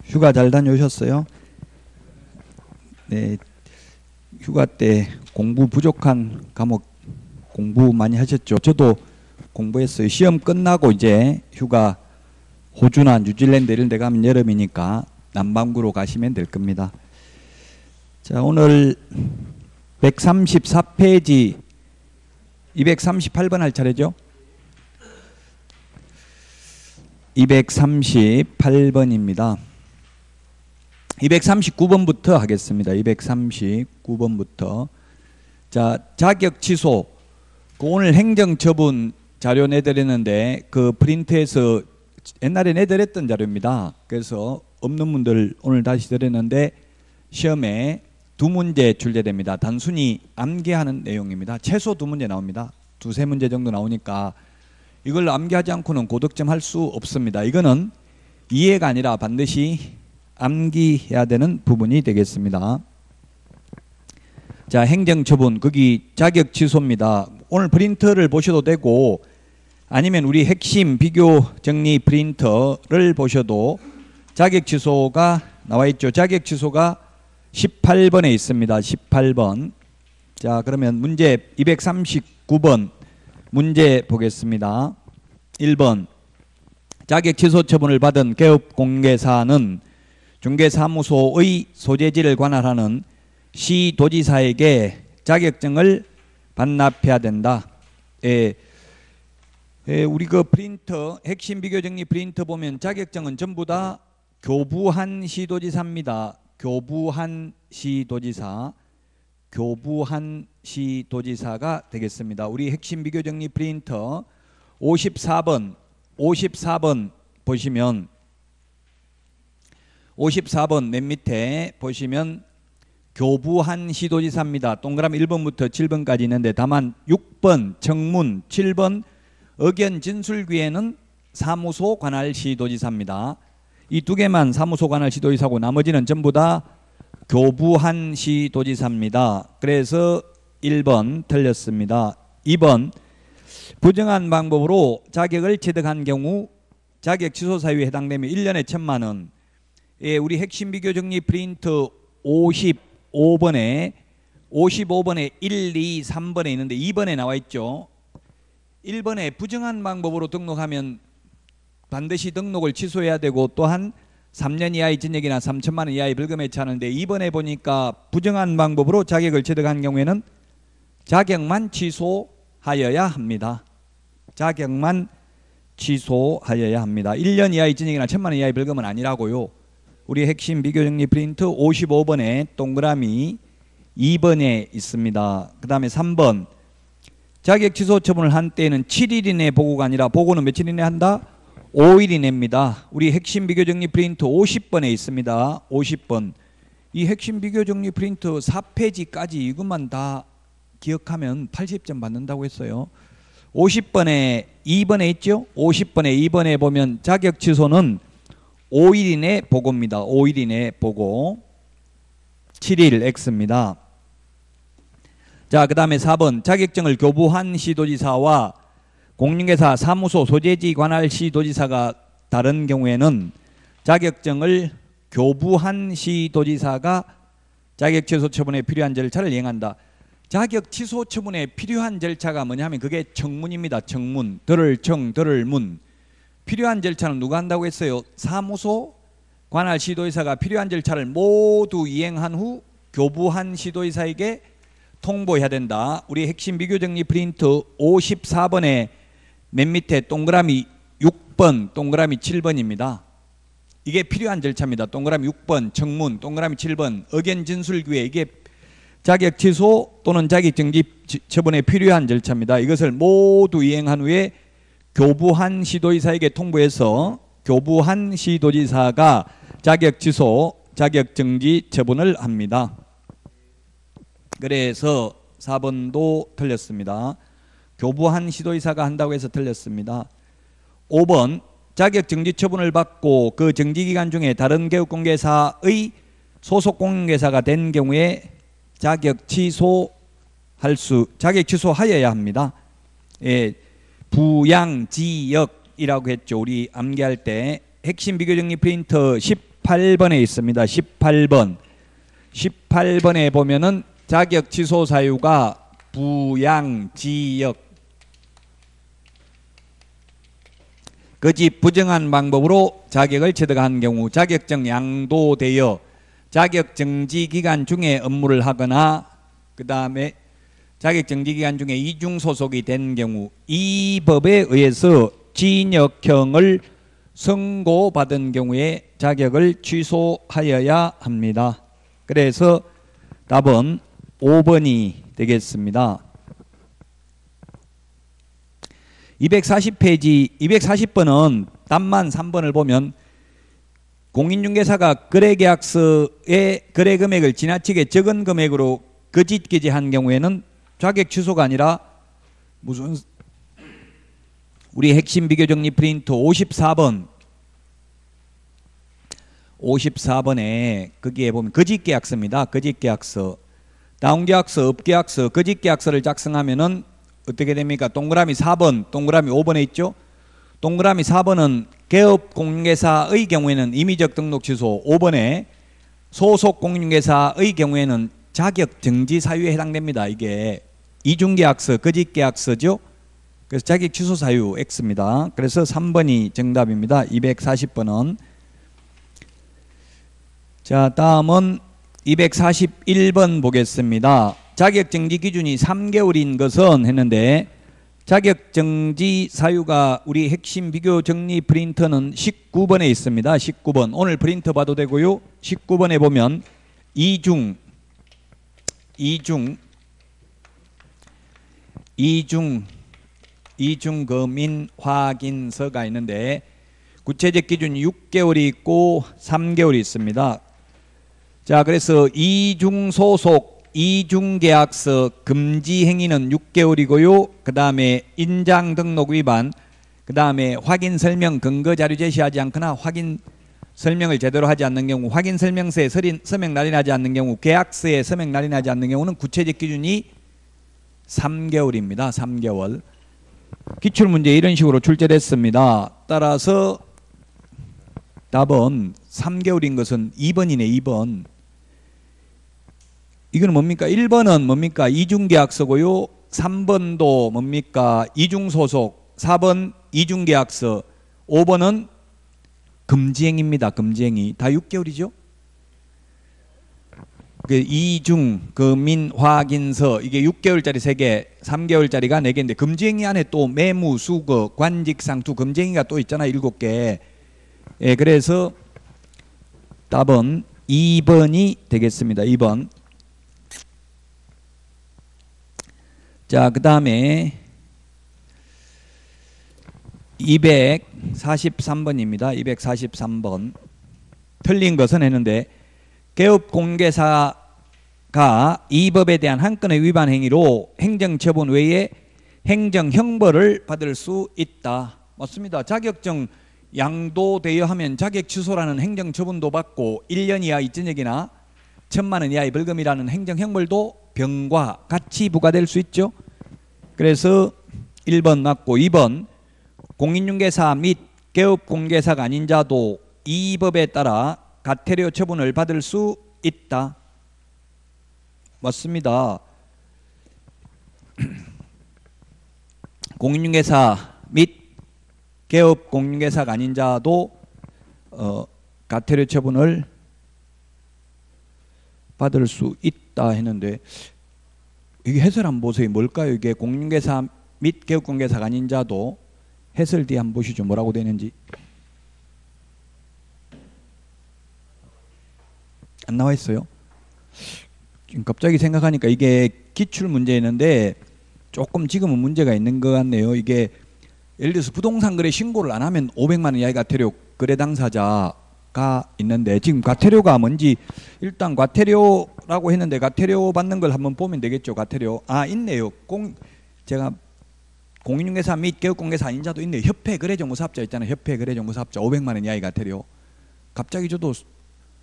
휴가 잘 다녀오셨어요? 네, 휴가 때 공부 부족한 과목 공부 많이 하셨죠? 저도 공부했어요. 시험 끝나고 이제 휴가 호주나 뉴질랜드 이런 데 가면 여름이니까 남반구로 가시면 될 겁니다. 자, 오늘 134페이지 238번 할 차례죠? 238번입니다. 239번부터 하겠습니다. 239번부터. 자, 자격 취소. 오늘 행정처분 자료 내드렸는데 그 프린트해서 옛날에 내드렸던 자료입니다. 그래서 없는 분들 오늘 다시 드렸는데 시험에 두 문제 출제됩니다. 단순히 암기하는 내용입니다. 최소 두 문제 나옵니다. 두세 문제 정도 나오니까 이걸 암기하지 않고는 고득점 할 수 없습니다. 이거는 이해가 아니라 반드시 암기해야 되는 부분이 되겠습니다. 자, 행정처분, 거기 자격 취소입니다. 오늘 프린터를 보셔도 되고 아니면 우리 핵심 비교 정리 프린터를 보셔도 자격 취소가 나와 있죠. 자격 취소가 18번에 있습니다. 18번. 자, 그러면 문제 239번 문제 보겠습니다. 1번. 자격 취소 처분을 받은 개업공개사는 중개사무소의 소재지를 관할하는 시도지사에게 자격증을 반납해야 된다. 우리 그 프린터, 핵심 비교정리 프린터 보면 자격증은 전부 다 교부한 시도지사입니다. 교부한 시도지사, 교부한 시도지사가 되겠습니다. 우리 핵심 비교정리 프린터 54번 보시면 54번 맨 밑에 보시면 교부한 시도지사입니다. 동그라미 1번부터 7번까지 있는데 다만 6번 청문, 7번 의견 진술기에는 사무소 관할 시도지사입니다. 이 두 개만 사무소 관할 시도지사고 나머지는 전부 다 교부한 시도지사입니다. 그래서 1번 틀렸습니다. 2번 부정한 방법으로 자격을 취득한 경우 자격 취소 사유에 해당되면 1년에 1,000만 원. 우리 핵심 비교 정리 프린트 55번에 1, 2, 3번에 있는데 2번에 나와 있죠. 1번에 부정한 방법으로 등록하면 반드시 등록을 취소해야 되고 또한 3년 이하의 징역이나 3천만 원 이하의 벌금에 처하는데 2번에 보니까 부정한 방법으로 자격을 취득한 경우에는 자격만 취소하여야 합니다. 자격만 취소하여야 합니다. 1년 이하의 징역이나 1,000만 원 이하의 벌금은 아니라고요. 우리 핵심 비교정리 프린트 55번에 동그라미 2번에 있습니다. 그 다음에 3번 자격 취소 처분을 한 때에는 7일 이내 보고가 아니라 보고는 며칠 이내 한다? 5일 이내입니다. 우리 핵심 비교정리 프린트 50번에 있습니다. 50번. 이 핵심 비교정리 프린트 4페이지까지 이것만 다 기억하면 80점 받는다고 했어요. 50번에 2번에 있죠? 50번에 2번에 보면 자격 취소는 5일 이내 보고입니다. 5일 이내 보고. 7일 X입니다. 자, 그 다음에 4번 자격증을 교부한 시도지사와 공인중개사 사무소 소재지 관할 시도지사가 다른 경우에는 자격증을 교부한 시도지사가 자격 취소 처분에 필요한 절차를 이행한다. 자격 취소 처분에 필요한 절차가 뭐냐면 그게 청문입니다. 청문. 들을 청, 들을 문. 필요한 절차는 누가 한다고 했어요? 사무소 관할 시도지사가 필요한 절차를 모두 이행한 후 교부한 시도지사에게 통보해야 된다. 우리 핵심 비교정리 프린트 54번에 맨 밑에 동그라미 6번, 동그라미 7번입니다. 이게 필요한 절차입니다. 동그라미 6번 청문, 동그라미 7번 의견 진술기회. 이게 자격 취소 또는 자격 정지 처분에 필요한 절차입니다. 이것을 모두 이행한 후에 교부한 시도지사에게 통보해서 교부한 시도지사가 자격 취소, 자격 정지 처분을 합니다. 그래서 4번도 틀렸습니다. 교부한 시도지사가 한다고 해서 틀렸습니다. 5번 자격 정지 처분을 받고 그 정지기간 중에 다른 개업공개사의 소속 공인중개사가 된 경우에 자격 취소하여야 합니다. 부양지역이라고 했죠. 우리 암기할 때 핵심 비교정리 프린터 18번에 있습니다. 18번. 18번에 보면은 자격 취소 사유가 부양지역. 거짓 부정한 방법으로 자격을 취득한 경우 자격증 양도되어 자격정지 기간 중에 업무를 하거나 그 다음에 자격정지 기간 중에 이중 소속이 된 경우 이 법에 의해서 징역형을 선고받은 경우에 자격을 취소하여야 합니다. 그래서 답은 5번이 되겠습니다. 240페이지 240번은 답만 3번을 보면 공인중개사가 거래계약서의 거래금액을 지나치게 적은 금액으로 거짓 기재한 경우에는 자격 취소가 아니라 무슨 우리 핵심 비교정리 프린트 54번에 거기에 보면 거짓계약서입니다. 거짓계약서, 다운계약서, 업계약서, 거짓계약서를 작성하면은 어떻게 됩니까? 동그라미 4번, 동그라미 5번에 있죠. 동그라미 4번은 개업공인중개사의 경우에는 임의적 등록 취소, 5번에 소속공인중개사의 경우에는 자격정지 사유에 해당됩니다. 이게 이중계약서, 거짓계약서죠. 그래서 자격 취소 사유 X입니다. 그래서 3번이 정답입니다. 240번은. 자, 다음은 241번 보겠습니다. 자격정지 기준이 3개월인 것은 했는데 자격정지 사유가 우리 핵심 비교 정리 프린터는 19번에 있습니다. 19번. 오늘 프린터 봐도 되고요. 19번에 보면 이중 금인 확인서가 있는데 구체적 기준이 6개월이 있고 3개월이 있습니다. 자, 그래서 이중소속 이중계약서 금지 행위는 6개월이고요. 그 다음에 인장 등록 위반, 그 다음에 확인 설명 근거 자료 제시하지 않거나 확인 설명을 제대로 하지 않는 경우, 확인 설명서에 서명 날인하지 않는 경우, 계약서에 서명 날인하지 않는 경우는 구체적 기준이 3개월입니다. 3개월. 기출문제 이런 식으로 출제됐습니다. 따라서 답은 3개월인 것은 2번이네. 2번. 이건 뭡니까? 1번은 뭡니까? 이중계약서고요. 3번도 뭡니까? 이중소속. 4번 이중계약서. 5번은 금지행위입니다. 금지행위. 다 6개월이죠. 이중 금인 확인서 이게 6개월짜리 3개, 3개월짜리가 4개인데 금지행위 안에 또 매무, 수거, 관직상투 금지행위가 또 있잖아요. 7개. 예, 그래서 답은 2번이 되겠습니다. 2번. 자, 그 다음에 243번입니다. 243번. 틀린 것은 했는데 개업공개사가 이 법에 대한 한 건의 위반 행위로 행정처분 외에 행정형벌을 받을 수 있다. 맞습니다. 자격증 양도되어 하면 자격 취소라는 행정처분도 받고 1년 이하 이전역이나 1,000만 원 이하의 벌금이라는 행정형벌도 병과 같이 부과될 수 있죠. 그래서 1번 맞고 2번 공인중개사 및 개업공개사가 아닌 자도 이 법에 따라 가태료 처분을 받을 수 있다. 맞습니다. 공인중개사 및 개업공인중개사가 아닌 자도 가태료 처분을 받을 수 있다 했는데 이게 해설 한번 보세요. 뭘까요? 이게 공인중개사 및 개업공개사가 아닌 자도 해설 뒤에 한번 보시죠. 뭐라고 되는지. 안 나와 있어요. 지금 갑자기 생각하니까 이게 기출 문제였는데 조금 지금은 문제가 있는 것 같네요. 이게 예를 들어서 부동산 거래 신고를 안 하면 500만 원 이하의 가태료 거래 당사자가 있는데 지금 가태료가 뭔지 일단 가태료라고 했는데 가태료 받는 걸 한번 보면 되겠죠. 가태료. 아, 있네요. 제가 공인중개사 및 개업공개사 아닌 자도 있네요. 협회 거래정보사업자 있잖아요. 협회 거래정보사업자 500만 원 이하의 가태료. 갑자기 저도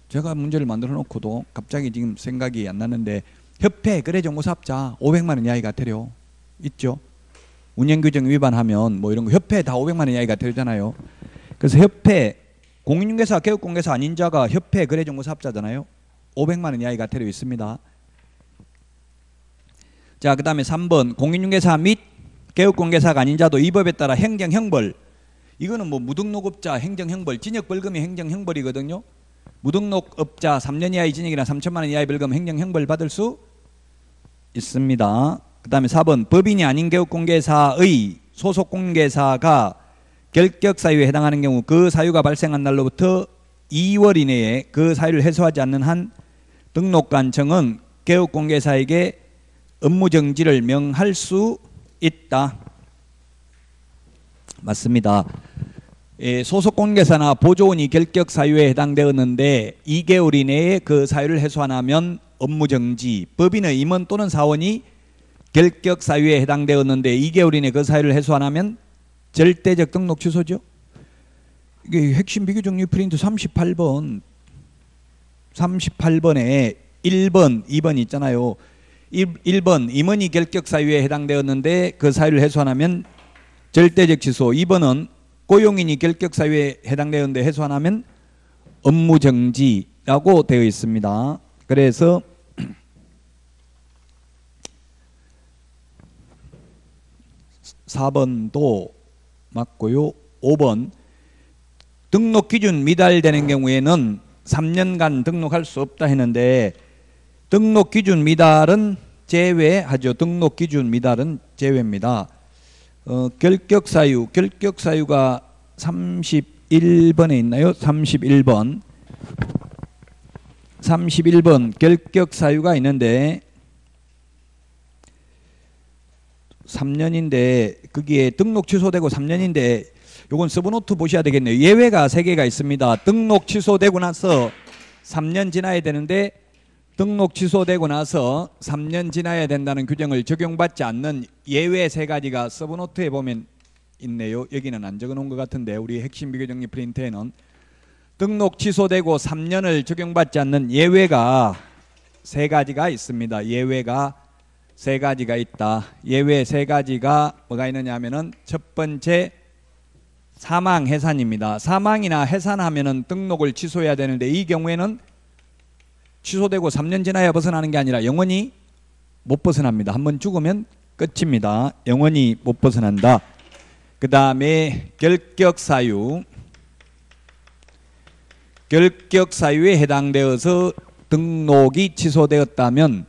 제가 문제를 만들어 놓고도 갑자기 지금 생각이 안 나는데 협회 거래정보사업자 500만 원 이하의 가태료 있죠. 운영규정 위반하면 뭐 이런 거 협회 다 500만 원 이하의 가태료잖아요. 그래서 협회 공인중개사, 개업공개사 아닌 자가 협회 거래정보사업자잖아요. 500만 원 이하의 과태료 있습니다. 자, 그 다음에 3번 공인중개사 및 개업공개사가 아닌 자도 이 법에 따라 행정형벌. 이거는 뭐 무등록업자 행정형벌, 징역벌금이 행정형벌이거든요. 무등록업자 3년 이하의 징역이나 3천만 원 이하의 벌금 행정형벌 받을 수 있습니다. 그 다음에 4번 법인이 아닌 개업공개사의 소속공개사가 결격사유에 해당하는 경우 그 사유가 발생한 날로부터 2월 이내에 그 사유를 해소하지 않는 한 등록관청은 개업공개사에게 업무정지를 명할 수 있다. 맞습니다. 소속공개사나 보조원이 결격사유에 해당되었는데 2개월 이내에 그 사유를 해소 안 하면 업무정지, 법인의 임원 또는 사원이 결격사유에 해당되었는데 2개월 이내에 그 사유를 해소 안 하면 절대적 등록 취소죠. 이게 핵심 비교정리 프린트 38번에 1번, 2번 있잖아요. 1번 임원이 결격사유에 해당되었는데 그 사유를 해소 안 하면 절대적 취소. 2번은 고용인이 결격사유에 해당되었는데 해소 안 하면 업무정지라고 되어 있습니다. 그래서 4번도 맞고요. 5번 등록기준 미달되는 경우에는 3년간 등록할 수 없다 했는데 등록기준 미달은 제외하죠. 등록기준 미달은 제외입니다. 결격사유가 31번에 있나요? 31번 결격사유가 있는데 3년인데 거기에 등록 취소되고 3년인데 요건 서브노트 보셔야 되겠네요. 예외가 3개가 있습니다. 등록 취소되고 나서 3년 지나야 되는데 등록 취소되고 나서 3년 지나야 된다는 규정을 적용받지 않는 예외 3가지가 서브노트에 보면 있네요. 여기는 안 적어놓은 것 같은데 우리 핵심 비교정리 프린트에는 등록 취소되고 3년을 적용받지 않는 예외가 3가지가 있습니다. 예외가 3가지가 있다. 예외 3가지가 뭐가 있느냐 하면은 첫 번째 사망 해산입니다. 사망이나 해산하면은 등록을 취소해야 되는데 이 경우에는 취소되고 3년 지나야 벗어나는 게 아니라 영원히 못 벗어납니다. 한번 죽으면 끝입니다. 영원히 못 벗어난다. 그 다음에 결격사유에 해당되어서 등록이 취소되었다면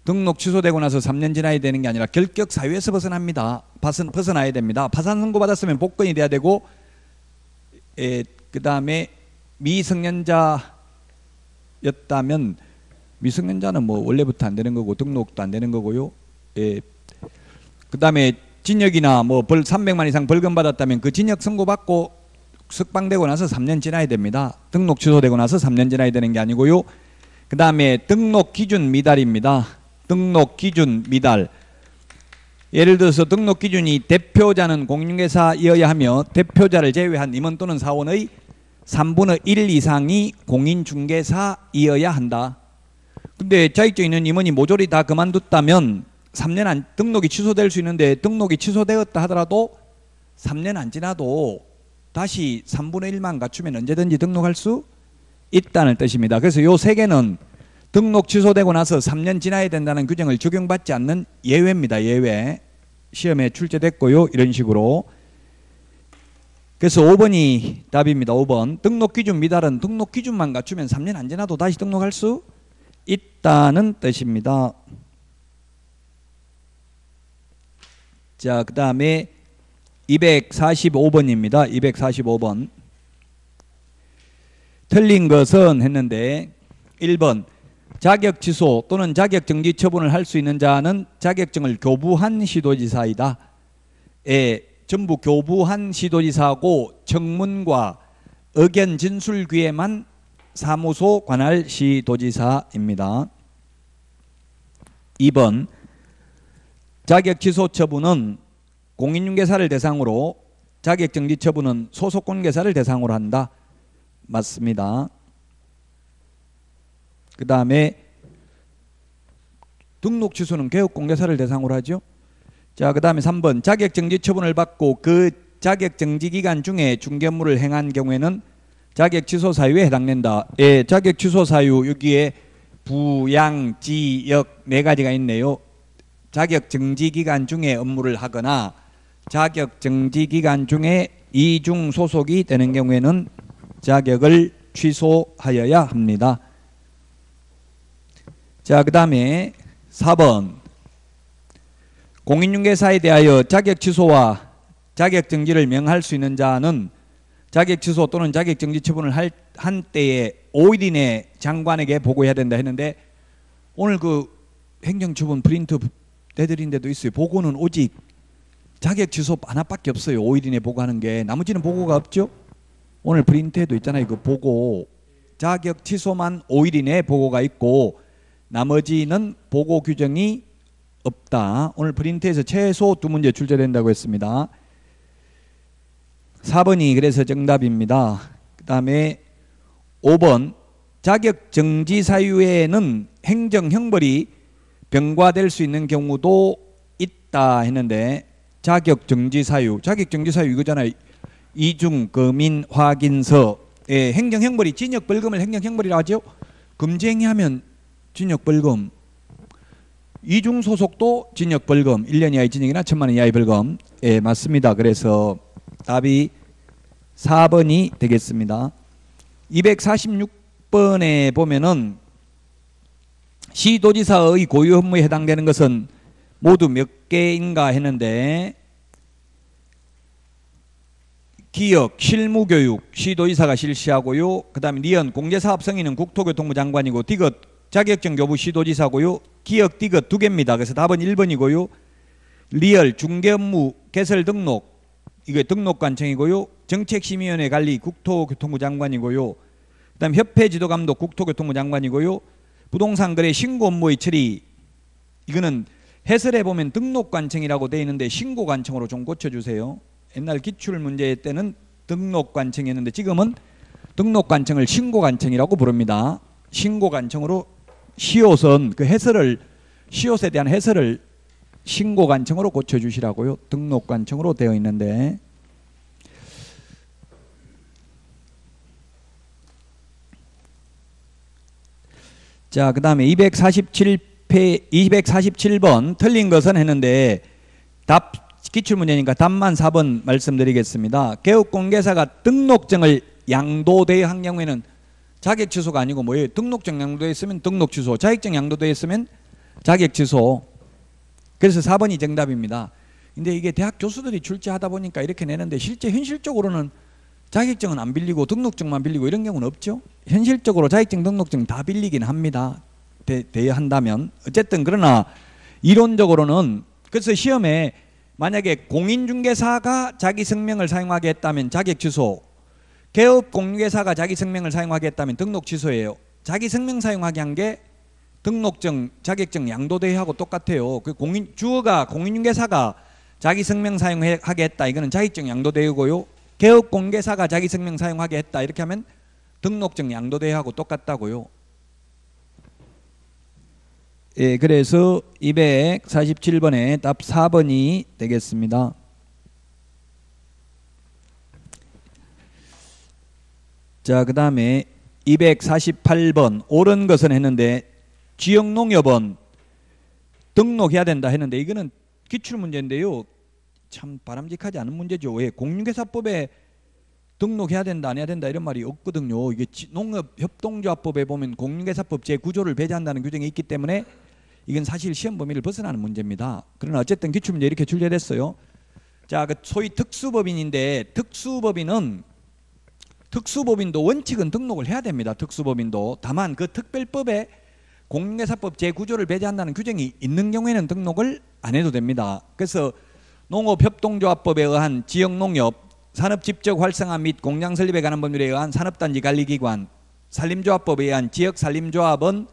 등록 취소되고 나서 3년 지나야 되는 게 아니라 결격사유에서 벗어납니다. 벗어나야 됩니다. 파산 선고 받았으면 복권이 돼야 되고 그 다음에 미성년자였다면 미성년자는 뭐 원래부터 안 되는 거고 등록도 안 되는 거고요. 그 다음에 징역이나 뭐 벌 300만 이상 벌금 받았다면 그 징역 선고받고 석방되고 나서 3년 지나야 됩니다. 등록 취소되고 나서 3년 지나야 되는 게 아니고요. 그 다음에 등록 기준 미달입니다. 등록 기준 미달. 예를 들어서 등록 기준이 대표자는 공인중개사이어야 하며 대표자를 제외한 임원 또는 사원의 3분의 1 이상이 공인중개사이어야 한다. 근데 자격증 있는 임원이 모조리 다 그만뒀다면 3년 안 등록이 취소될 수 있는데 등록이 취소되었다 하더라도 3년 안 지나도 다시 3분의 1만 갖추면 언제든지 등록할 수 있다는 뜻입니다. 그래서 요 3개는 등록 취소되고 나서 3년 지나야 된다는 규정을 적용받지 않는 예외입니다. 예외. 시험에 출제됐고요. 이런 식으로. 그래서 5번이 답입니다. 5번. 등록 기준 미달은 등록 기준만 갖추면 3년 안 지나도 다시 등록할 수 있다는 뜻입니다. 자, 그 다음에 245번입니다. 245번. 틀린 것은 했는데 1번 자격 취소 또는 자격 정지 처분을 할 수 있는 자는 자격증을 교부한 시도지사이다. 전부 교부한 시도지사고 청문과 의견 진술 기회만 사무소 관할 시도지사입니다. 2번 자격 취소 처분은 공인중개사를 대상으로 자격 정지 처분은 소속공개사를 대상으로 한다. 맞습니다. 그 다음에 등록 취소는 개업공개사를 대상으로 하죠. 자, 그 다음에 3번 자격정지 처분을 받고 그 자격정지 기간 중에 중개업무를 행한 경우에는 자격 취소 사유에 해당된다. 예, 자격 취소 사유 여기에 부양, 지, 역 네 가지가 있네요. 자격 정지 기간 중에 업무를 하거나 자격 정지 기간 중에 이중 소속이 되는 경우에는 자격을 취소하여야 합니다. 자, 그 다음에 4번 공인중개사에 대하여 자격 취소와 자격 정지를 명할 수 있는 자는 자격 취소 또는 자격 정지 처분을 한 때에 5일 이내 장관에게 보고해야 된다 했는데 오늘 그 행정처분 프린트 내드린 데도 있어요. 보고는 오직 자격 취소 하나밖에 없어요. 5일 이내 보고하는 게. 나머지는 보고가 없죠. 오늘 프린트에도 있잖아요. 그 보고 자격 취소만 5일 이내 보고가 있고 나머지는 보고 규정이 없다. 오늘 프린트에서 최소 2문제 출제된다고 했습니다. 4번이 그래서 정답입니다. 그 다음에 5번 자격 정지 사유에는 행정형벌이 병과될 수 있는 경우도 있다 했는데 자격 정지 사유 이거잖아요. 이중 검인 확인서. 예, 행정형벌이 징역벌금을 행정형벌이라고 하죠. 금지행위하면 징역벌금, 이중 소속도 징역벌금, 1년 이하의 징역이나 1,000만 원 이하의 벌금. 예, 맞습니다. 그래서 답이 4번이 되겠습니다. 246번에 보면은 시도지사의 고유 업무에 해당되는 것은 모두 몇 개인가 했는데 기역, 실무교육 시도지사가 실시하고요. 그 다음에 니은 공제사업 승인은 국토교통부 장관이고 디귿 자격증 교부 시도지사고요. 기역, 디귿 2개입니다. 그래서 답은 1번이고요. 리얼 중개업무 개설 등록 이게 등록관청이고요. 정책심의위원회 관리 국토교통부 장관이고요. 그 다음에 협회지도감독 국토교통부 장관이고요. 부동산 거래 신고 업무의 처리 이거는 해설해 보면 등록관청이라고 되어 있는데 신고관청으로 좀 고쳐주세요. 옛날 기출문제 때는 등록관청이었는데 지금은 등록관청을 신고관청이라고 부릅니다. 신고관청으로 시옷은 그 해설을 시옷에 대한 해설을 신고관청으로 고쳐주시라고요. 등록관청으로 되어 있는데 자, 그 다음에 247번 틀린 것은 했는데 답 기출문제니까 답만 4번 말씀드리겠습니다. 개업공개사가 등록증을 양도되어 한 경우에는 자격 취소가 아니고 뭐예요? 등록증 양도되어 있으면 등록 취소, 자격증 양도되어 있으면 자격 취소. 그래서 4번이 정답입니다. 근데 이게 대학 교수들이 출제하다 보니까 이렇게 내는데 실제 현실적으로는 자격증은 안 빌리고 등록증만 빌리고 이런 경우는 없죠. 현실적으로 자격증, 등록증 다 빌리긴 합니다. 돼야 한다면. 어쨌든 그러나 이론적으로는 그래서 시험에 만약에 공인중개사가 자기 성명을 사용하게 했다면 자격 취소, 개업공개사가 자기 성명을 사용하게 했다면 등록 취소예요. 자기 성명 사용하게 한 게 등록증, 자격증 양도대회하고 똑같아요. 그 주어가 공인중개사가 자기 성명 사용하게 했다. 이거는 자격증 양도대회고요. 개업공개사가 자기 성명 사용하게 했다. 이렇게 하면 등록증 양도대회하고 똑같다고요. 예, 그래서 247번에 답 4번이 되겠습니다. 자, 그 다음에 248번 옳은 것은 했는데 지역농협은 등록해야 된다 했는데 이거는 기출문제인데요. 참 바람직하지 않은 문제죠. 왜? 공인중개사법에 등록해야 된다 안 해야 된다 이런 말이 없거든요. 이게 농업협동조합법에 보면 공인중개사법 제9조를 배제한다는 규정이 있기 때문에 이건 사실 시험 범위를 벗어나는 문제입니다. 그러나 어쨌든 기출문제 이렇게 출제됐어요. 자, 그 소위 특수법인인데 특수법인도 원칙은 등록을 해야 됩니다. 특수법인도. 다만 그 특별법에 공인중개사법 제9조를 배제한다는 규정이 있는 경우에는 등록을 안 해도 됩니다. 그래서 농업협동조합법에 의한 지역농협, 산업집적 활성화 및 공장 설립에 관한 법률에 의한 산업단지 관리기관, 산림조합법에 의한 지역산림조합은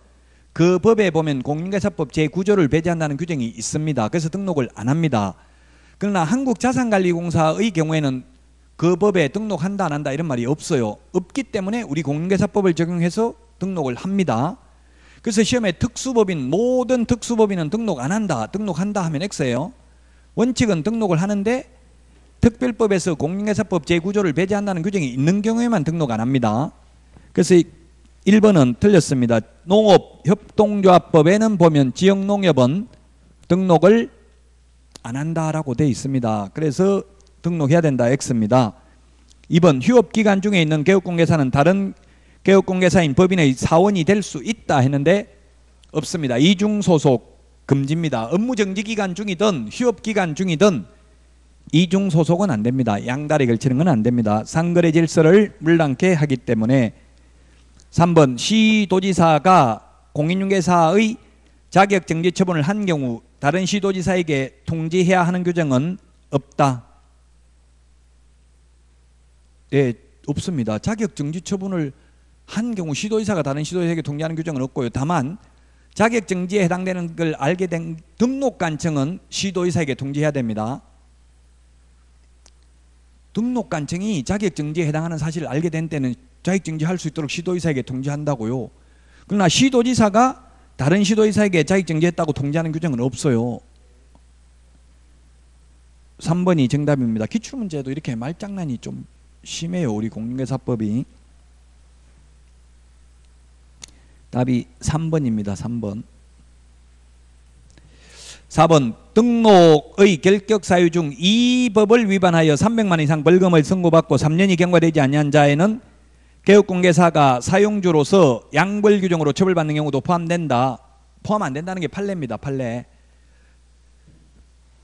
그 법에 보면 공인중개사법 제9조를 배제한다는 규정이 있습니다. 그래서 등록을 안 합니다. 그러나 한국자산관리공사의 경우에는 그 법에 등록한다 안 한다 이런 말이 없어요. 없기 때문에 우리 공인중개사법을 적용해서 등록을 합니다. 그래서 시험에 특수법인, 모든 특수법인은 등록 안 한다, 등록한다 하면 X예요. 원칙은 등록을 하는데 특별법에서 공인중개사법 제9조를 배제한다는 규정이 있는 경우에만 등록 안 합니다. 그래서 1번은 틀렸습니다. 농업협동조합법에는 보면 지역농협은 등록을 안 한다라고 되어 있습니다. 그래서 등록해야 된다 X입니다. 2번 휴업기간 중에 있는 개업공개사는 다른 개업공개사인 법인의 사원이 될 수 있다 했는데 없습니다. 이중소속 금지입니다. 업무정지기간 중이든 휴업기간 중이든 이중소속은 안 됩니다. 양다리 걸치는 건 안 됩니다. 상거래 질서를 물랑케 하기 때문에. 3번 시도지사가 공인중개사의 자격정지 처분을 한 경우 다른 시도지사에게 통지해야 하는 규정은 없다. 네, 없습니다. 자격정지 처분을 한 경우 시도지사가 다른 시도지사에게 통지하는 규정은 없고요. 다만 자격정지에 해당되는 걸 알게 된 등록관청은 시도지사에게 통지해야 됩니다. 등록관청이 자격정지에 해당하는 사실을 알게 된 때는 자격정지할 수 있도록 시도지사에게 통지한다고요. 그러나 시도지사가 다른 시도지사에게 자격정지했다고 통지하는 규정은 없어요. 3번이 정답입니다. 기출문제도 이렇게 말장난이 좀 심해요. 우리 공인중개사법이. 답이 3번입니다. 3번. 4번 등록의 결격사유 중 이 법을 위반하여 300만 원 이상 벌금을 선고받고 3년이 경과되지 아니한 자에는 개업공개사가 사용주로서 양벌 규정으로 처벌받는 경우도 포함된다. 포함 안 된다는 게 판례입니다. 판례.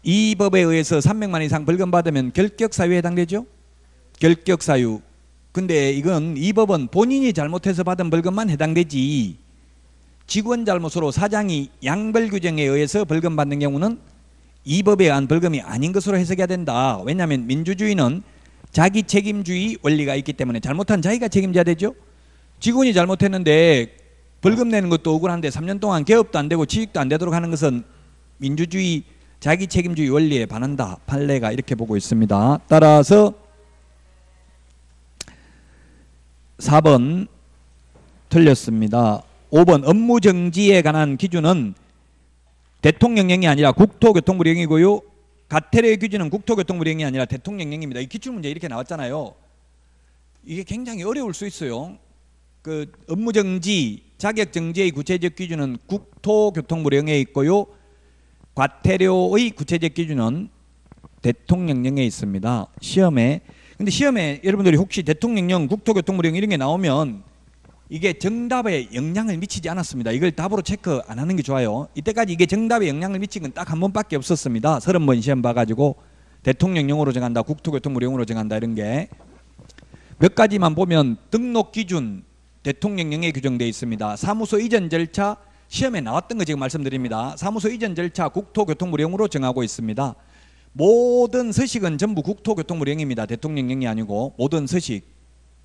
이 법에 의해서 300만 원 이상 벌금 받으면 결격사유에 해당되죠? 결격사유. 근데 이건 이 법은 본인이 잘못해서 받은 벌금만 해당되지 직원 잘못으로 사장이 양벌 규정에 의해서 벌금 받는 경우는 이 법에 의한 벌금이 아닌 것으로 해석해야 된다. 왜냐하면 민주주의는 자기 책임주의 원리가 있기 때문에 잘못한 자기가 책임져야 되죠. 직원이 잘못했는데 벌금 내는 것도 억울한데 3년 동안 개업도 안 되고 취직도 안 되도록 하는 것은 민주주의 자기 책임주의 원리에 반한다. 판례가 이렇게 보고 있습니다. 따라서 4번 틀렸습니다. 5번 업무정지에 관한 기준은 대통령령이 아니라 국토교통부령이고요. 가태료의 기준은 국토교통부령이 아니라 대통령령입니다. 이 기출문제 이렇게 나왔잖아요. 이게 굉장히 어려울 수 있어요. 그 업무정지, 자격정지의 구체적 기준은 국토교통부령에 있고요. 과태료의 구체적 기준은 대통령령에 있습니다. 시험에. 근데 시험에 여러분들이 혹시 대통령령, 국토교통부령 이런 게 나오면 이게 정답에 영향을 미치지 않았습니다. 이걸 답으로 체크 안 하는 게 좋아요. 이때까지 이게 정답에 영향을 미친 건 딱 한 번밖에 없었습니다. 30번 시험 봐가지고 대통령령으로 정한다, 국토교통부령으로 정한다 이런 게. 몇 가지만 보면 등록 기준 대통령령에 규정되어 있습니다. 사무소 이전 절차 시험에 나왔던 거 지금 말씀드립니다. 사무소 이전 절차 국토교통부령으로 정하고 있습니다. 모든 서식은 전부 국토교통부령입니다. 대통령령이 아니고 모든 서식,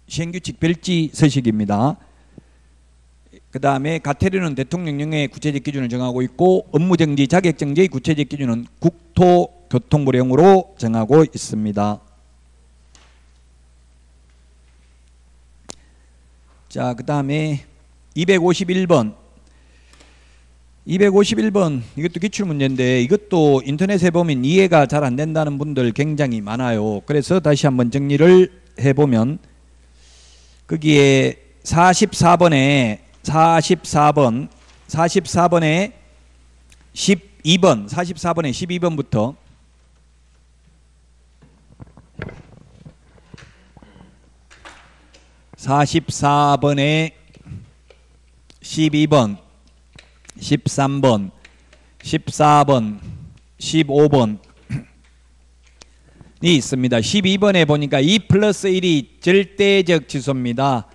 시행규칙 별지 서식입니다. 그 다음에 가태료는 대통령령의 구체적 기준을 정하고 있고 업무정지, 자격정지의 구체적 기준은 국토교통부령으로 정하고 있습니다. 자, 그 다음에 251번. 251번 이것도 기출문제인데 이것도 인터넷에 보면 이해가 잘 안 된다는 분들 굉장히 많아요. 그래서 다시 한번 정리를 해보면 거기에 44번에 44번에 12번 44번에 12번부터 (44번에) 12번 13번 14번 15번이 있습니다. 12번에 보니까 2 플러스 1이 절대적 취소입니다.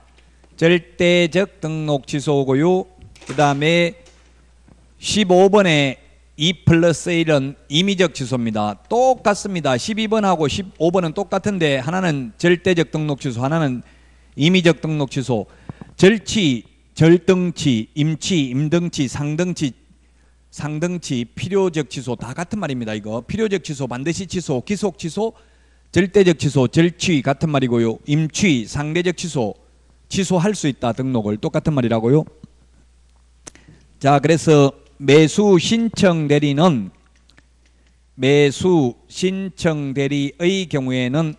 절대적 등록 취소고요. 그 다음에 15번에 2 플러스 1은 임의적 취소입니다. 똑같습니다. 12번하고 15번은 똑같은데 하나는 절대적 등록 취소, 하나는 임의적 등록 취소. 절취, 절등치, 임치, 임등치, 상등치, 필요적 취소 다 같은 말입니다. 이거 필요적 취소, 반드시 취소, 기속 취소, 절대적 취소, 절취 같은 말이고요. 임취, 상대적 취소, 취소할 수 있다 등록을 똑같은 말이라고요. 자, 그래서 매수 신청 대리는 매수 신청 대리의 경우에는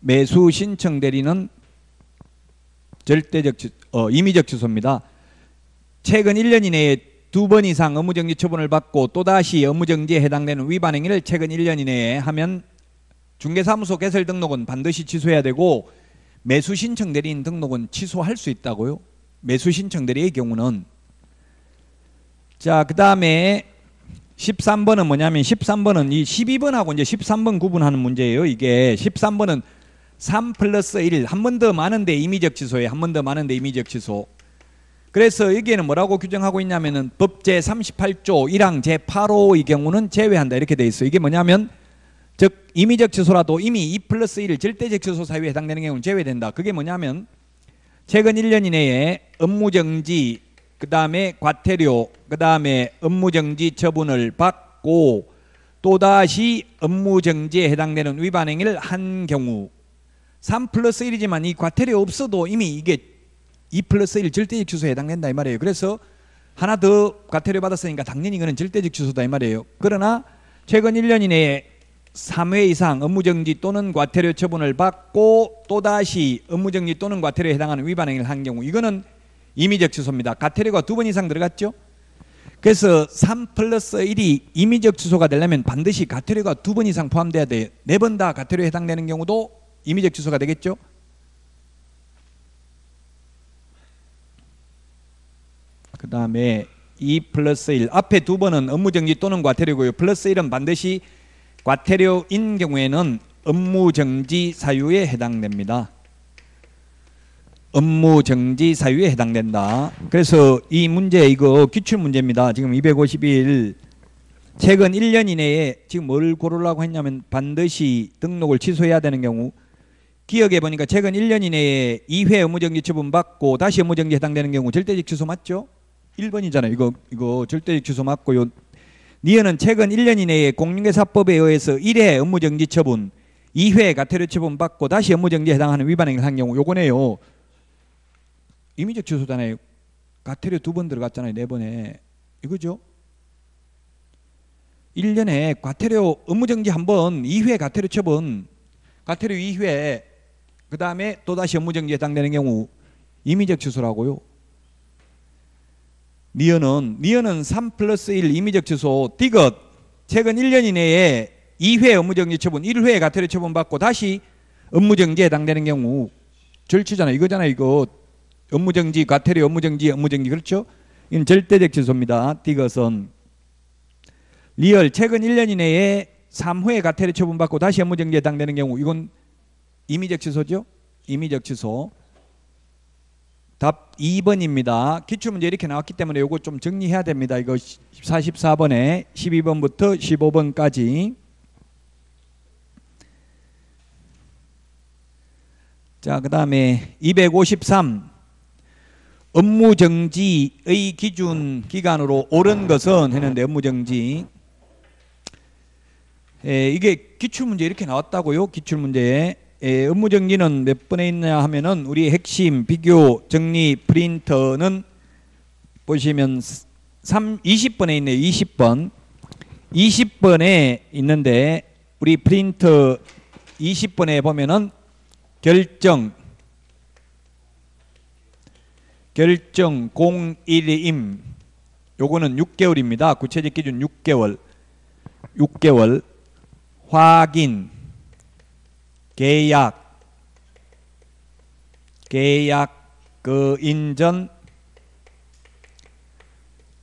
매수 신청 대리는 절대적 임의적 취소입니다. 최근 1년 이내에 2번 이상 업무정지 처분을 받고 또다시 업무정지에 해당되는 위반 행위를 최근 1년 이내에 하면 중개사무소 개설 등록은 반드시 취소해야 되고 매수 신청 대리인 등록은 취소할 수 있다고요. 매수 신청 대리의 경우는. 자, 그 다음에 13번은 뭐냐면 13번은 이 12번하고 이제 13번 구분하는 문제예요. 이게 13번은 3 플러스 1, 한 번 더 많은데 임의적 취소예요. 한 번 더 많은데 임의적 취소. 그래서 여기에는 뭐라고 규정하고 있냐면은 법 제38조 1항 제8호의 경우는 제외한다 이렇게 돼 있어요. 이게 뭐냐면 즉 임의적 취소라도 이미 2 플러스 1 절대적 취소 사유에 해당되는 경우는 제외된다. 그게 뭐냐면 최근 1년 이내에 업무정지 그 다음에 과태료 그 다음에 업무정지 처분을 받고 또다시 업무정지에 해당되는 위반 행위를 한 경우 3 플러스 1이지만 이 과태료 없어도 이미 이게 2 플러스 1 절대적 취소에 해당된다 이 말이에요. 그래서 하나 더 과태료 받았으니까 당연히 이거는 절대적 취소다 이 말이에요. 그러나 최근 1년 이내에 3회 이상 업무정지 또는 과태료 처분을 받고 또다시 업무정지 또는 과태료에 해당하는 위반 행위를 한 경우 이거는 임의적 취소입니다. 과태료가 2번 이상 들어갔죠. 그래서 3 플러스 1이 임의적 취소가 되려면 반드시 과태료가 2번 이상 포함돼야 돼요. 4번 다 과태료에 해당되는 경우도 임의적 취소가 되겠죠. 그 다음에 2 플러스 1 앞에 2번은 업무정지 또는 과태료고요. 플러스 1은 반드시 과태료인 경우에는 업무정지 사유에 해당됩니다. 업무정지 사유에 해당된다. 그래서 이 문제 이거 기출문제입니다. 지금 251 최근 1년 이내에 지금 뭘 고르려고 했냐면 반드시 등록을 취소해야 되는 경우 기억해 보니까 최근 1년 이내에 2회 업무정지 처분 받고 다시 업무정지에 해당되는 경우 절대적 취소 맞죠? 1번이잖아요. 이거 절대적 취소 맞고요. 니은은 최근 1년 이내에 공인중개사법에 의해서 1회 업무정지 처분 2회 과태료 처분 받고 다시 업무정지에 해당하는 위반 행위를 한 경우 요거네요. 임의적 취소잖아요. 과태료 2번 들어갔잖아요. 4번에. 이거죠. 1년에 과태료 업무정지 1번 2회 과태료 처분 과태료 2회 그 다음에 또다시 업무정지에 해당되는 경우 임의적 취소라고요. 니은은 3 플러스 1 임의적 취소 디귿 최근 1년 이내에 2회 업무정지 처분 1회 과태료 처분 받고 다시 업무정지에 해당되는 경우 절취잖아요. 이거잖아요. 이거 업무정지 과태료 업무정지 그렇죠? 이건 절대적 취소입니다. 디귿은 리얼 최근 1년 이내에 3회 과태료 처분 받고 다시 업무정지에 해당되는 경우 이건 임의적 취소죠? 임의적 취소. 답 2번입니다. 기출문제 이렇게 나왔기 때문에 이거 좀 정리해야 됩니다. 이거 44번에 12번부터 15번까지. 자, 그 다음에 253 업무정지의 기준 기간으로 옳은 것은 했는데 업무정지 이게 기출문제 이렇게 나왔다고요. 기출문제에 업무정지는 몇 번에 있냐 하면은 우리 핵심 비교 정리 프린터는 보시면 20번에 있네요. 20번에 있는데 우리 프린터 20번에 보면은 결정 공일임 요거는 6개월입니다. 구체적 기준 6개월 확인 계약 그 인전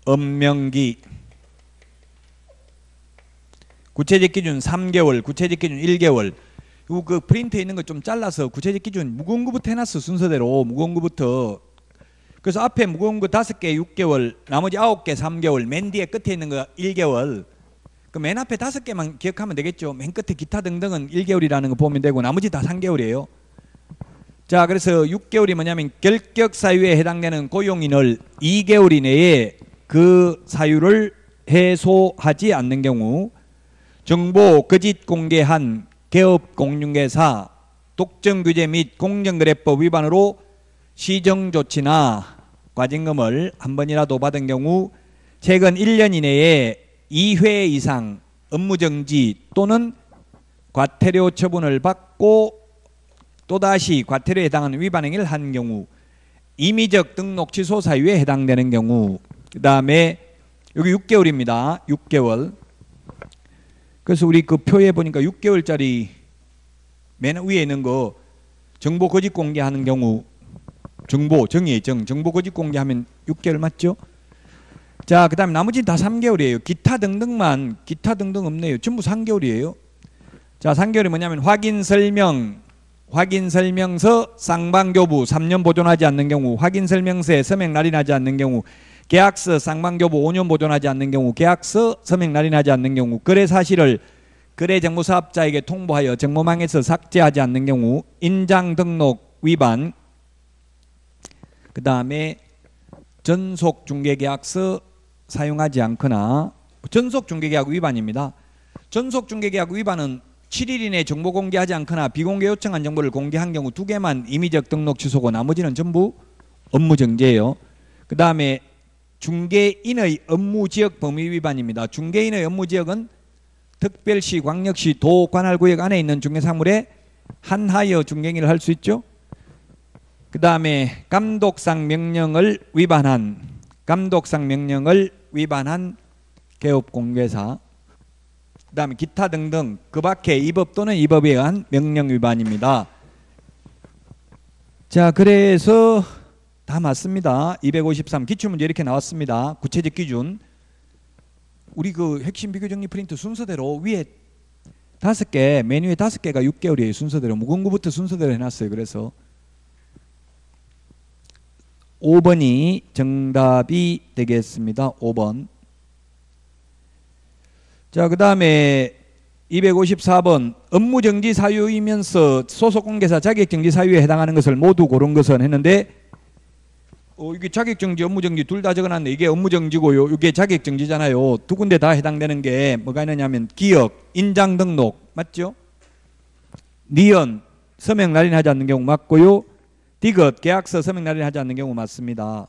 업명기 구체적 기준 3개월 구체적 기준 1개월 요 그 프린트에 있는 거 좀 잘라서 구체적 기준 무거운 거부터 해놨어. 순서대로 무거운 거부터. 그래서 앞에 무거운 거 5개 6개월 나머지 9개 3개월 맨 뒤에 끝에 있는 거 1개월 그 맨 앞에 5개만 기억하면 되겠죠. 맨 끝에 기타 등등은 1개월이라는 거 보면 되고 나머지 다 3개월이에요. 자, 그래서 6개월이 뭐냐면 결격 사유에 해당되는 고용인을 2개월 이내에 그 사유를 해소하지 않는 경우 정보 거짓 공개한 개업 공인중개사 독점규제 및 공정거래법 위반으로 시정조치나 과징금을 한 번이라도 받은 경우 최근 1년 이내에 2회 이상 업무정지 또는 과태료 처분을 받고 또다시 과태료에 해당하는 위반 행위를 한 경우, 임의적 등록 취소 사유에 해당되는 경우, 그 다음에 여기 6개월입니다. 6개월. 그래서 우리 그 표에 보니까 6개월짜리 맨 위에 있는 거 정보 거짓 공개하는 경우, 정의의 정보 거짓 공개하면 6개월 맞죠? 자, 그 다음에 나머지는 다 3개월이에요. 기타 등등 없네요. 전부 3개월이에요. 자, 3개월이 뭐냐면 확인 설명서 쌍방교부 3년 보존하지 않는 경우, 확인 설명서에 서명 날인하지 않는 경우, 계약서 쌍방교부 5년 보존하지 않는 경우, 계약서 서명 날인하지 않는 경우, 거래 사실을 거래 정보 사업자에게 통보하여 정보망에서 삭제하지 않는 경우, 인장 등록 위반, 그 다음에 전속 중개계약서 사용하지 않거나, 전속 중개계약 위반입니다. 전속 중개계약 위반은 7일 이내 정보 공개하지 않거나 비공개 요청한 정보를 공개한 경우 2개만 임의적 등록 취소고 나머지는 전부 업무정지예요. 그 다음에 중개인의 업무지역 범위 위반입니다. 중개인의 업무지역은 특별시, 광역시, 도, 관할구역 안에 있는 중개사물에 한하여 중개인을 할 수 있죠. 그 다음에 감독상 명령을 위반한 개업공개사, 그 다음에 기타 등등 그 밖에 이 법 또는 이 법에 의한 명령 위반입니다. 자, 그래서 다 맞습니다. 253 기출문제 이렇게 나왔습니다. 구체적 기준. 우리 그 핵심 비교정리 프린트 순서대로 위에 5개, 메뉴에 5개가 6개월이에요. 순서대로 무궁구부터 순서대로 해놨어요. 그래서 5번이 정답이 되겠습니다. 5번. 자, 그 다음에 254번 업무정지 사유이면서 소속공개사 자격정지 사유에 해당하는 것을 모두 고른 것은 했는데 이게 자격정지 업무정지 둘 다 적어놨네. 이게 업무정지고요, 이게 자격정지잖아요. 두 군데 다 해당되는 게 뭐가 있느냐면 기억, 인장등록 맞죠? 니은 서명 날인하지 않는 경우 맞고요. 디귿 계약서 서명 날인하지 않는 경우 맞습니다.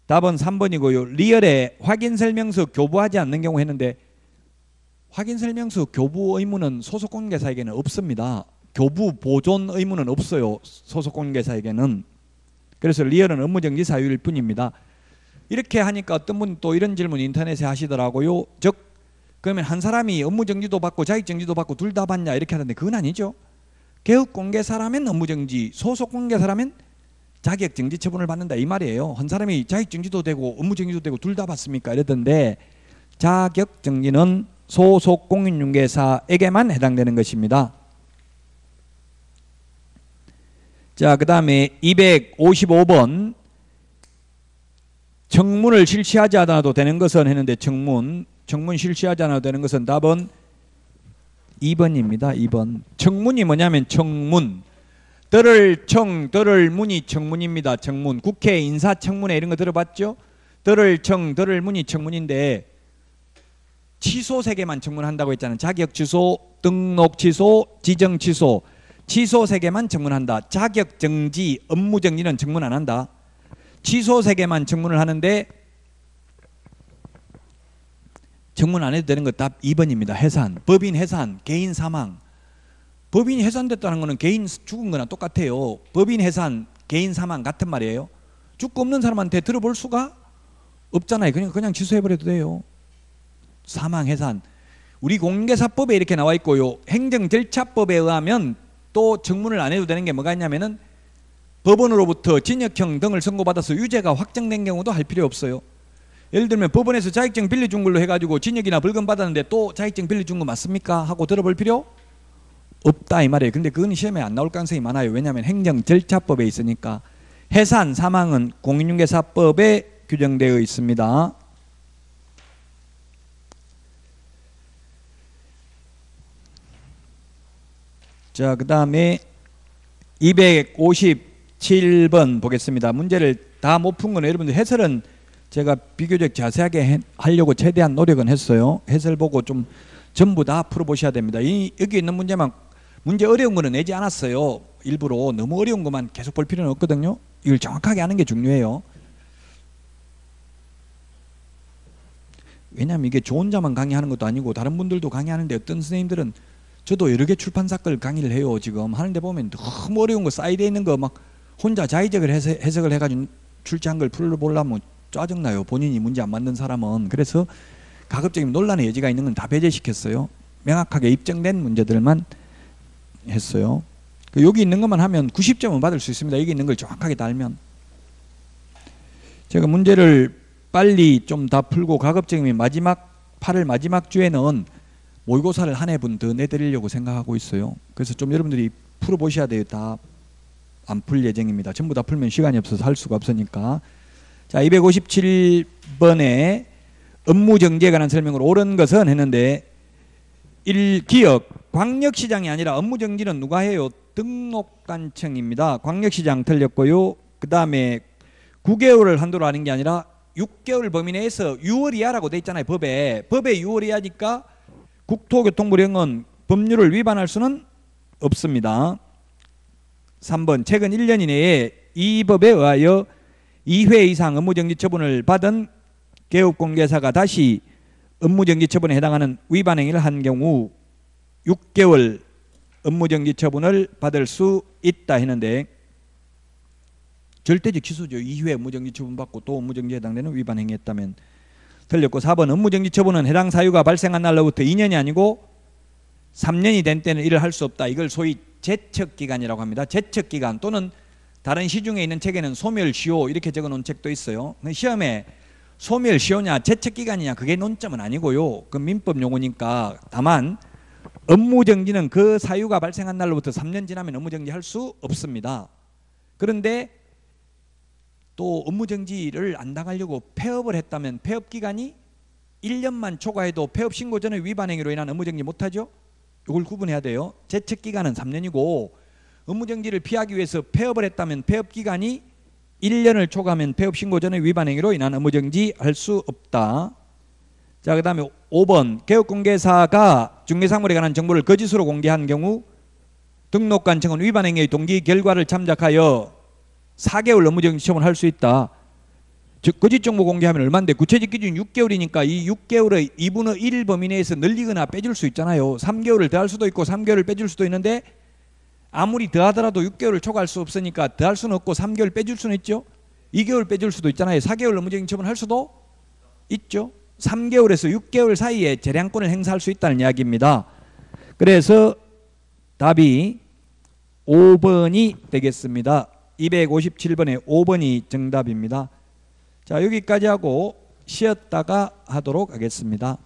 답은 3번이고요. 리얼에 확인설명서 교부하지 않는 경우 했는데 확인설명서 교부 의무는 소속공개사에게는 없습니다. 교부 보존 의무는 없어요. 소속공개사에게는. 그래서 리얼은 업무정지 사유일 뿐입니다. 이렇게 하니까 어떤 분이 또 이런 질문 인터넷에 하시더라고요. 즉 그러면 한 사람이 업무정지도 받고 자격정지도 받고 둘 다 받냐 이렇게 하던데 그건 아니죠. 개업공개사라면 업무정지, 소속공개사라면 자격정지 처분을 받는다 이 말이에요. 한 사람이 자격정지도 되고 업무정지도 되고 둘 다 받습니까 이러던데 자격정지는 소속공인중개사에게만 해당되는 것입니다. 자, 그 다음에 255번 청문을 실시하지 않아도 되는 것은 했는데 청문 실시하지 않아도 되는 것은 답은 2번입니다. 2번. 청문이 뭐냐면 청문. 들을 문이 청문입니다. 청문. 국회 인사청문회 이런 거 들어봤죠? 들을 문이 청문인데 취소 3개만 청문한다고 했잖아요. 자격 취소, 등록 취소, 지정 취소. 취소 3개만 청문한다. 자격 정지, 업무 정지는 청문 안 한다. 취소 3개만 청문을 하는데 청문 안 해도 되는 거 답 2번입니다. 해산, 법인 해산, 개인 사망. 법인이 해산됐다는 거는 개인 죽은 거나 똑같아요. 법인 해산, 개인 사망 같은 말이에요. 죽고 없는 사람한테 들어볼 수가 없잖아요. 그냥 취소해버려도 돼요. 사망, 해산. 우리 공개사법에 이렇게 나와 있고요. 행정절차법에 의하면 또 청문을 안 해도 되는 게 뭐가 있냐면은 법원으로부터 징역형 등을 선고받아서 유죄가 확정된 경우도 할 필요 없어요. 예를 들면 법원에서 자격증 빌려준 걸로 해가지고 징역이나 벌금 받았는데 또 자격증 빌려준 거 맞습니까? 하고 들어볼 필요 없다 이 말이에요. 근데 그건 시험에 안 나올 가능성이 많아요. 왜냐하면 행정절차법에 있으니까. 해산, 사망은 공인중개사법에 규정되어 있습니다. 자, 그 다음에 257번 보겠습니다. 문제를 다 못 푼 거는 여러분들 해설은 제가 비교적 자세하게 하려고 최대한 노력은 했어요. 해설 보고 좀 전부 다 풀어보셔야 됩니다. 여기 있는 문제 어려운 거는 내지 않았어요. 일부러 너무 어려운 것만 계속 볼 필요는 없거든요. 이걸 정확하게 하는 게 중요해요. 왜냐하면 이게 저 혼자만 강의하는 것도 아니고 다른 분들도 강의하는데 어떤 선생님들은 저도 여러 개 출판사 걸 강의를 해요. 지금 하는데 보면 너무 어려운 거 사이드에 있는 거 막 혼자 자의적을 해석을 해가지고 출제한 걸 풀어보려면 짜증나요. 본인이 문제 안 만든 사람은. 그래서 가급적이면 논란의 여지가 있는 건 다 배제시켰어요. 명확하게 입증된 문제들만 했어요. 여기 있는 것만 하면 90점은 받을 수 있습니다. 여기 있는 걸 정확하게 다 알면. 제가 문제를 빨리 좀 다 풀고 가급적이면 마지막 8월 마지막 주에는 모의고사를 한 해분 더 내드리려고 생각하고 있어요. 그래서 좀 여러분들이 풀어보셔야 돼요. 다 안 풀 예정입니다. 전부 다 풀면 시간이 없어서 할 수가 없으니까. 자, 257번에 업무정지에 관한 설명을 옳은 것은 했는데 1. 기억, 광역시장이 아니라 업무정지는 누가 해요? 등록관청입니다. 광역시장 틀렸고요. 그 다음에 9개월을 한도로 하는 게 아니라 6개월 범위 내에서 6월 이하라고 돼 있잖아요. 법에 6월 이하니까 국토교통부령은 법률을 위반할 수는 없습니다. 3번 최근 1년 이내에 이 법에 의하여 2회 이상 업무정지 처분을 받은 개업공개사가 다시 업무정지 처분에 해당하는 위반 행위를 한 경우 6개월 업무정지 처분을 받을 수 있다 했는데 절대적 취소죠. 2회 업무정지 처분 받고 또 업무정지에 해당되는 위반 행위했다면. 틀렸고 4번 업무정지 처분은 해당 사유가 발생한 날로부터 2년이 아니고 3년이 된 때는 일을 할 수 없다. 이걸 소위 제척기간이라고 합니다. 제척기간 또는 다른 시중에 있는 책에는 소멸시효 이렇게 적어놓은 책도 있어요. 시험에 소멸시효냐 제척기간이냐 그게 논점은 아니고요. 그 민법 용어니까. 다만 업무정지는 그 사유가 발생한 날로부터 3년 지나면 업무정지 할 수 없습니다. 그런데 또 업무정지를 안 당하려고 폐업을 했다면 폐업기간이 1년만 초과해도 폐업신고 전에 위반행위로 인한 업무정지 못하죠. 이걸 구분해야 돼요. 제척기간은 3년이고 업무정지를 피하기 위해서 폐업을 했다면 폐업기간이 1년을 초과하면 폐업신고 전에 위반행위로 인한 업무정지 할 수 없다. 자, 그 다음에 5번 개업공개사가 중개사물에 관한 정보를 거짓으로 공개한 경우 등록관청은 위반행위의 동기 결과를 참작하여 4개월 업무정지 처분할 수 있다. 즉 거짓 정보 공개하면 얼마인데 구체적 기준 6개월이니까 이 6개월의 2분의 1 범위 내에서 늘리거나 빼줄 수 있잖아요. 3개월을 더할 수도 있고 3개월을 빼줄 수도 있는데 아무리 더하더라도 6개월을 초과할 수 없으니까 더할 수는 없고 3개월 빼줄 수는 있죠. 2개월 빼줄 수도 있잖아요. 4개월 업무정지 처분할 수도 있죠. 3개월에서 6개월 사이에 재량권을 행사할 수 있다는 이야기입니다. 그래서 답이 5번이 되겠습니다. 257번에 5번이 정답입니다. 자, 여기까지 하고 쉬었다가 하도록 하겠습니다.